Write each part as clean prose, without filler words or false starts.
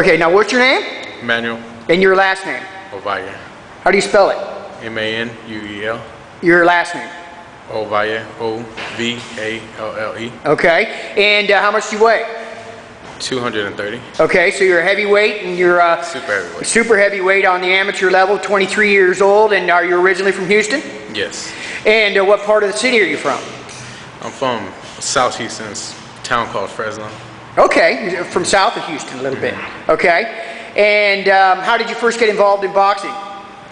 Okay, now what's your name? Manuel And your last name? Ovalle. How do you spell it? Manuel Your last name? Ovalle. Ovalle. Okay, and how much do you weigh? 230. Okay, so you're a heavyweight, and you're Super heavyweight. super heavyweight on the amateur level, 23 years old, and are you originally from Houston? Yes. And what part of the city are you from? I'm from South Houston's town called Fresno. Okay, from south of Houston a little bit. Okay, and how did you first get involved in boxing?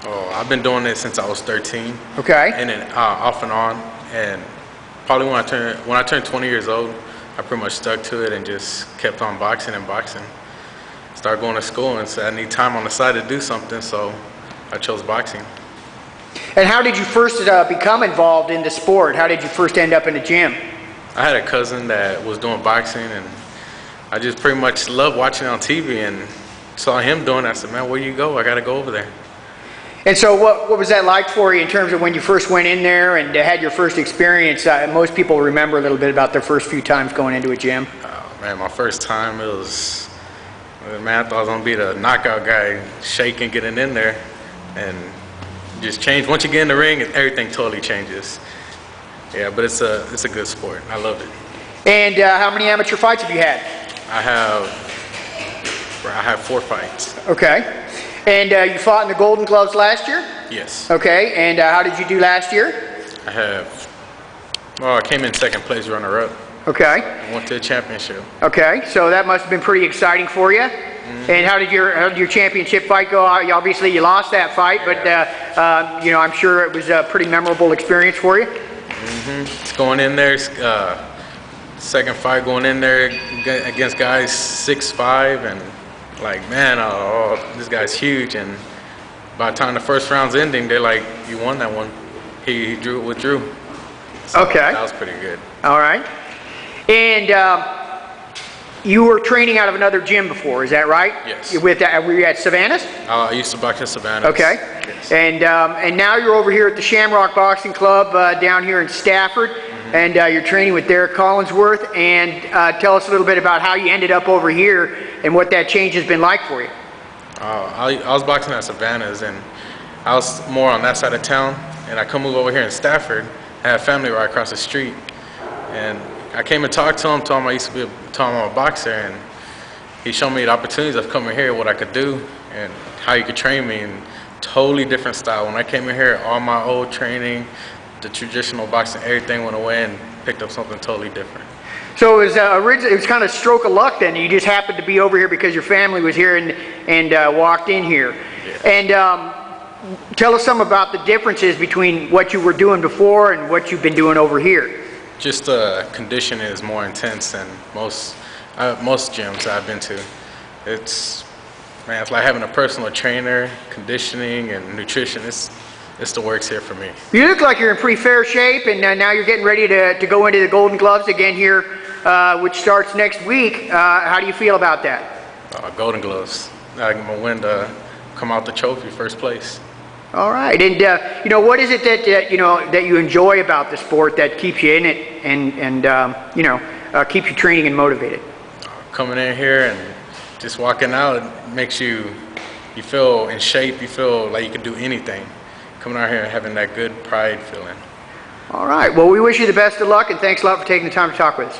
Oh, I've been doing it since I was 13. Okay. And then off and on, and probably when I turned 20 years old, I pretty much stuck to it and just kept on boxing and boxing. Started going to school and said I need time on the side to do something, so I chose boxing. And how did you first become involved in the sport? How did you first end up in the gym? I had a cousin that was doing boxing, and I just pretty much loved watching it on TV and saw him doing it. I said, man, where you go? I got to go over there. And so what was that like for you in terms of when you first went in there and had your first experience? Most people remember a little bit about their first few times going into a gym. Oh, man, my first time, it was, man, I thought I was going to be the knockout guy, shaking, getting in there, and just change. Once you get in the ring, everything totally changes. Yeah, but it's a good sport. I love it. And how many amateur fights have you had? I have 4 fights. Okay. And you fought in the Golden Gloves last year? Yes. Okay, and how did you do last year? I came in second place runner-up. Okay. I went to the championship. Okay, so that must have been pretty exciting for you. Mm-hmm. And how did your championship fight go? Obviously, you lost that fight, but you know, I'm sure it was a pretty memorable experience for you. Mm-hmm. It's going in there. Second fight going in there against guys 6'5", and like, man, this guy's huge. And by the time the first round's ending, they're like, you won that one. He withdrew. So okay. That was pretty good. All right. And you were training out of another gym before, is that right? Yes. Were you at Savannah's? I used to box at Savannah's. Okay. Yes. And now you're over here at the Shamrock Boxing Club down here in Stafford. Mm-hmm. And you're training with Derek Collinsworth. And tell us a little bit about how you ended up over here and what that change has been like for you. I was boxing at Savannah's, and I was more on that side of town. And I come over here in Stafford. I have family right across the street. And I came and talked to him, told him I'm a boxer, and he showed me the opportunities of coming here, what I could do, and how you could train me in totally different style. When I came in here, all my old training, the traditional boxing, everything went away and picked up something totally different. So it was kind of stroke of luck then. You just happened to be over here because your family was here and walked in here. Yeah. And tell us some about the differences between what you were doing before and what you've been doing over here. Just conditioning is more intense than most gyms I've been to. It's like having a personal trainer, conditioning and nutrition. It's the works here for me. You look like you're in pretty fair shape, and now you're getting ready to go into the Golden Gloves again here, which starts next week. How do you feel about that? Golden Gloves. I'm gonna win come out the trophy, first place. All right, and you know, what is it that that you enjoy about the sport that keeps you in it and keeps you training and motivated? Coming in here and just walking out, it makes you feel in shape. You feel like you can do anything. Coming out here and having that good pride feeling. All right, well, we wish you the best of luck, and thanks a lot for taking the time to talk with us.